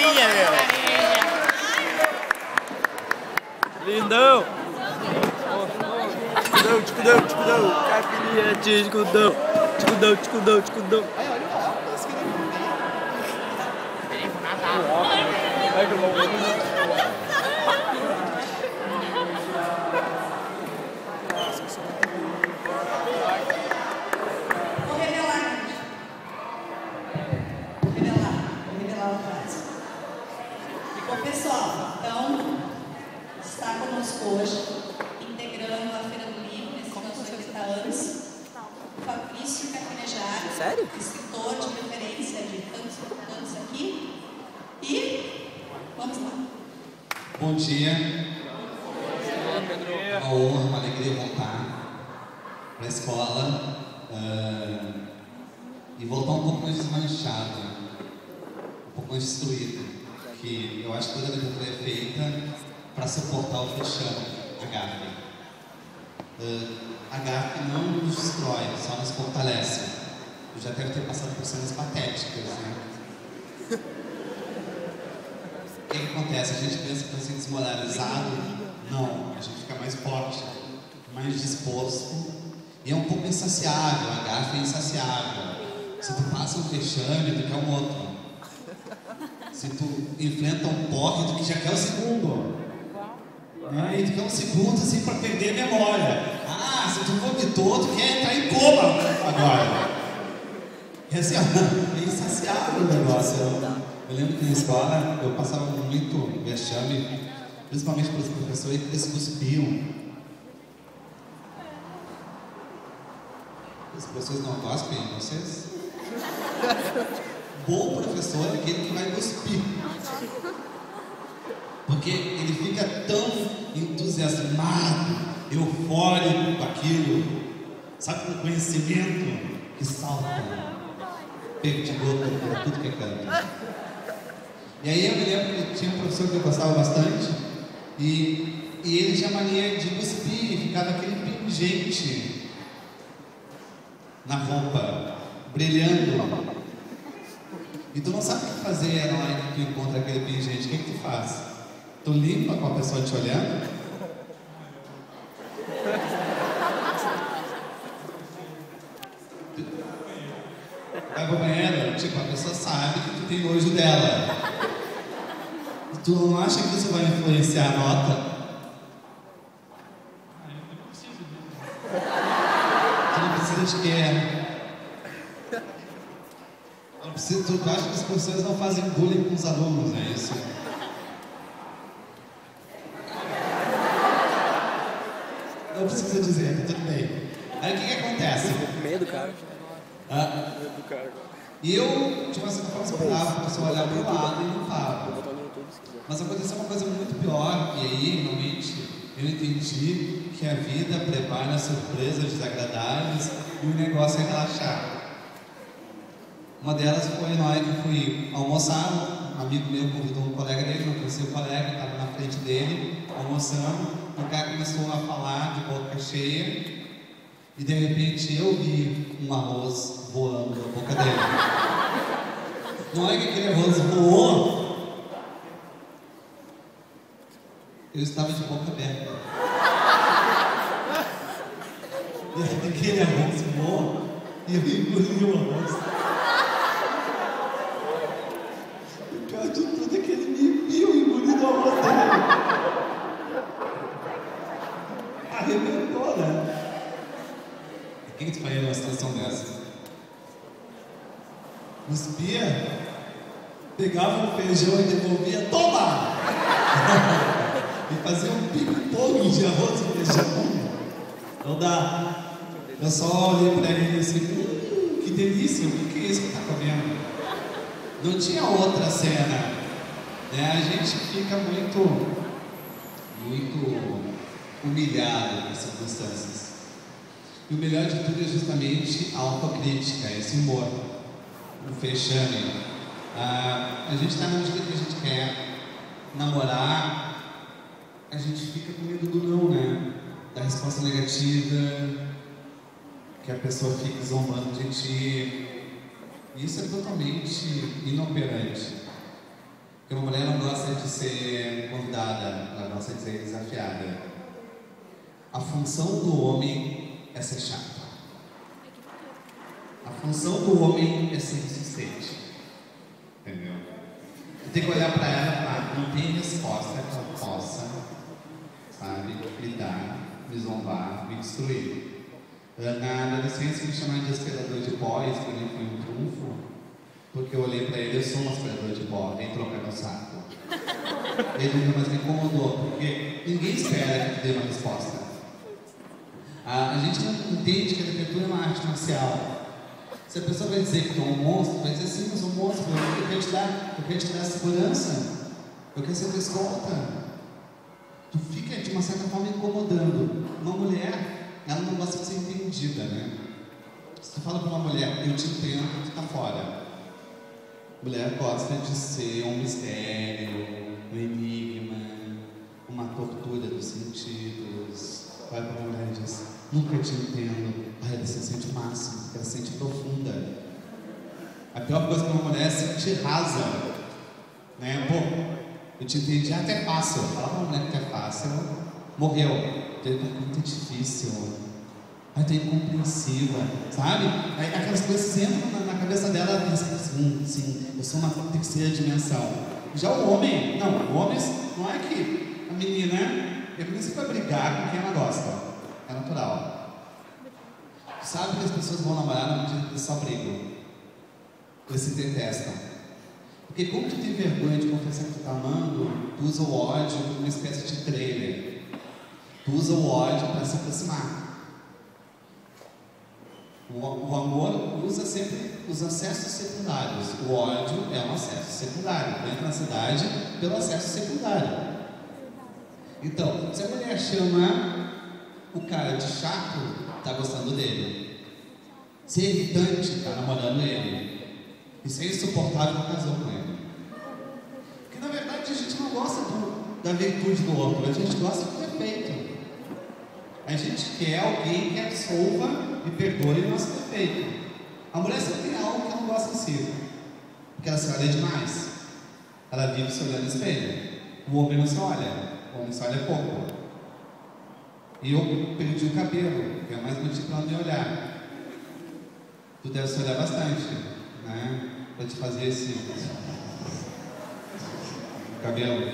carinha, meu. Lindão. Ticudão. Capirinha, ticudão. Ticudão. Vou revelar a frase. Bom, pessoal, então, está conosco hoje, integrando a Feira do Livro, nesses meus 80 anos, o Fabrício Capinejar, Sério? escritor de referência de tantos aqui. E vamos lá. Bom dia. Uma honra, uma alegria voltar para a escola e voltar um pouco mais desmanchado, um pouco mais destruído, que eu acho que toda a literatura é feita para suportar o fechão, a gafe. A gafe não nos destrói, só nos fortalece. Eu já deve ter passado por cenas patéticas, né? O que acontece? A gente pensa que vai ser desmoralizado? Não, a gente fica mais forte, mais disposto. E é um pouco insaciável, a gafe é insaciável. Se tu passa um vexame, tu quer um outro. Se tu enfrenta um porre, tu já quer o segundo. E tu quer um segundo assim pra perder a memória. Ah, se tu vomitou, tu quer entrar em coma agora. É assim, é insaciável o negócio. Eu lembro que na escola eu passava muito vexame, principalmente para os professores, que eles cuspiam. Os professores não gospem em vocês? Bom professor é aquele que vai cuspir. Porque ele fica tão entusiasmado, eufórico com aquilo, sabe, com o conhecimento que salta, perdigota por tudo que é canto. E aí eu me lembro que tinha um professor que eu gostava bastante, e ele tinha mania de cuspir, e ficava aquele pingente na roupa, brilhando. E tu não sabe o que fazer na hora que tu encontra aquele pingente. O que tu faz? Tu limpa com a pessoa te olhando? Vai pro banheiro, tipo, a pessoa sabe que tu tem nojo dela. E tu não acha que isso vai influenciar a nota? Tu não precisa de quê? Tu acha que as pessoas não fazem bullying com os alunos, é isso? Não precisa dizer, tá tudo bem. Aí o que acontece? Medo, cara. E eu, de uma certa forma, esperava a pessoa olhar para o lado e não tava. Mas aconteceu uma coisa muito pior, e aí, realmente, eu entendi que a vida prepara surpresas desagradáveis e o negócio é relaxar. Uma delas foi na hora que fui almoçar, um amigo meu convidou um colega dele, não conhecia o colega, estava na frente dele, almoçando, o cara começou a falar de boca cheia, e de repente eu vi um arroz voando na boca dele. Não é que aquele arroz voou, eu estava de boca aberta. E aí aquele arroz voou, e eu engoli o arroz. De tudo é que ele me viu engolindo a voz dele. Arrebentou, né? O que tu faria numa situação dessa? Cuspia, pegava um feijão e devolvia, toma! E fazia um ping-pong de arroz e feijão. Não dá. Eu só olhei pra ele assim, que delícia, o que é isso que tá comendo? Não tinha outra cena, né? A gente fica muito humilhado nas circunstâncias. E o melhor de tudo é justamente a autocrítica, esse humor, o fechame. A gente está no dia que a gente quer namorar, a gente fica com medo do não, né? Da resposta negativa, que a pessoa fique zombando de ti. Isso é totalmente inoperante. Porque no ser convidada, para não ser desafiada. A função do homem é ser chato. A função do homem é ser insistente. Entendeu? Eu tenho que olhar para ela e falar, não tem resposta que ela possa, sabe, me dar, me zombar, me destruir. Na adolescência me chamaram de aspirador de pó, isso para mim foi um trunfo, porque eu olhei para ele, eu sou um aspirador de pó, nem troca meu saco. Ele nunca mais me incomodou, porque ninguém espera que dê uma resposta. A gente não entende que a arquitetura é uma arte marcial. Se a pessoa vai dizer que tu é um monstro, vai dizer sim, eu sou um monstro, eu quero te dar segurança, eu quero ser tua escolta. Tu fica de uma certa forma incomodando. Uma mulher, ela não gosta de ser entendida, né? Se tu fala para uma mulher, eu te entendo, tu tá fora. Mulher gosta de ser um mistério, um enigma, uma tortura dos sentidos. Vai para uma mulher e diz, nunca te entendo. Ai, ela se sente o máximo, ela se sente profunda. A pior coisa para uma mulher é sentir rasa, né? Pô, eu te entendi até fácil. Fala para uma mulher que é fácil, morreu. É muito difícil. Ai, tu é incompreensiva, sabe? Aí aquelas coisas entram na cabeça dela, ela pensa assim, sim, eu sou uma terceira dimensão. Já o homem, não, o homem não é que a menina, ele precisa brigar com quem ela gosta. É natural. Sabe que as pessoas vão namorar na medida que eles só brigam. Eles se detestam. Porque como tu tem vergonha de confessar que tu tá amando, tu usa o ódio como uma espécie de trailer. Tu usa o ódio para se aproximar. O amor usa sempre os acessos secundários. O ódio é um acesso secundário. Entra na cidade pelo acesso secundário. Então, se a mulher chama o cara de chato, tá gostando dele. Se é irritante, tá namorando ele. E se é insuportável, casou com ele. Porque na verdade a gente não gosta da virtude do outro, a gente gosta do defeito. A gente quer alguém que absolva e perdoe o nosso defeito. A mulher sempre tem algo que ela não gosta de si, porque ela se olha demais. Ela vive se olhando no espelho. O homem não se olha, o homem se olha pouco. E eu perdi o cabelo, que é mais motivo para não me olhar. Tu deve se olhar bastante, né? Para te fazer esse cabelo.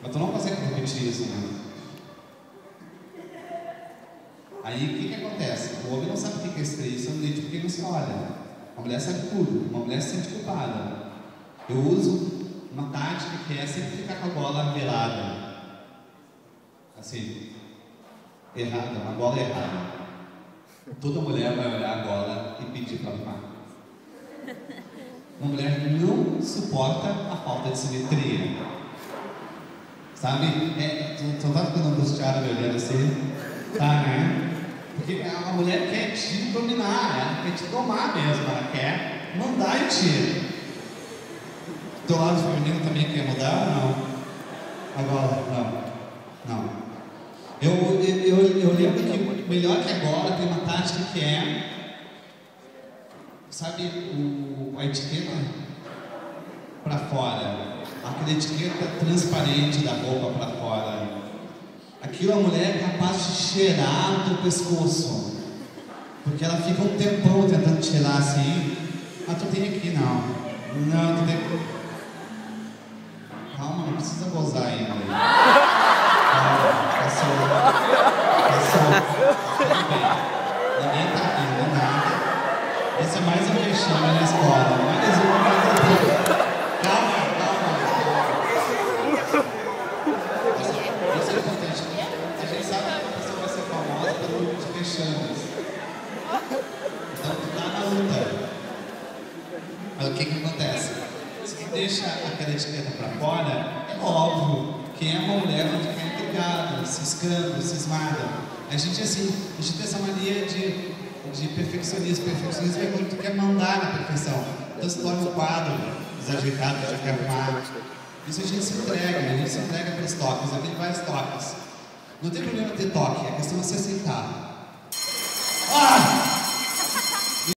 Mas tu não consegue repetir isso, né? Aí o que acontece? O homem não sabe o que é estreito, porque não se olha. A mulher sabe tudo, uma mulher se sente culpada. Eu uso uma tática que é sempre ficar com a bola virada. Assim, errada, uma bola errada. Toda mulher vai olhar a bola e pedir para arrumar. Uma mulher não suporta a falta de simetria. Sabe? Tu não tá ficando angustiado me olhando assim? Tá, né? Porque a mulher quer te dominar, ela quer te domar mesmo, ela quer mandar em ti. Teu lado feminino também quer mudar ou não? Agora, não. Eu lembro que melhor que agora tem uma tática que é, sabe, a etiqueta para fora, aquela etiqueta transparente da roupa para fora. Aquilo a mulher é capaz de cheirar do pescoço, porque ela fica um tempão tentando cheirar assim. Ah, tu tem aqui não, tu tem. Calma, não precisa gozar ainda. Passou. Tudo bem. Ninguém tá rindo, nada. Esse é mais um vexame na escola. Mais um. Calma. Isso é importante. A gente sabe que a pessoa vai ser famosa pelo número de vexames. Então tu tá na luta. Mas o que acontece? Se tu deixa aquela etiqueta pra fora, é óbvio. Quem é uma mulher vai ficar intrigada, ciscando, cismada. A gente tem essa mania de perfeccionismo. Perfeccionismo é quando tu quer mandar na perfeição. Então se torna um quadro desajeitado, já quer arrumar. Isso a gente se entrega para os toques. Eu tenho vários toques. Não tem problema ter toque, a questão é se aceitar.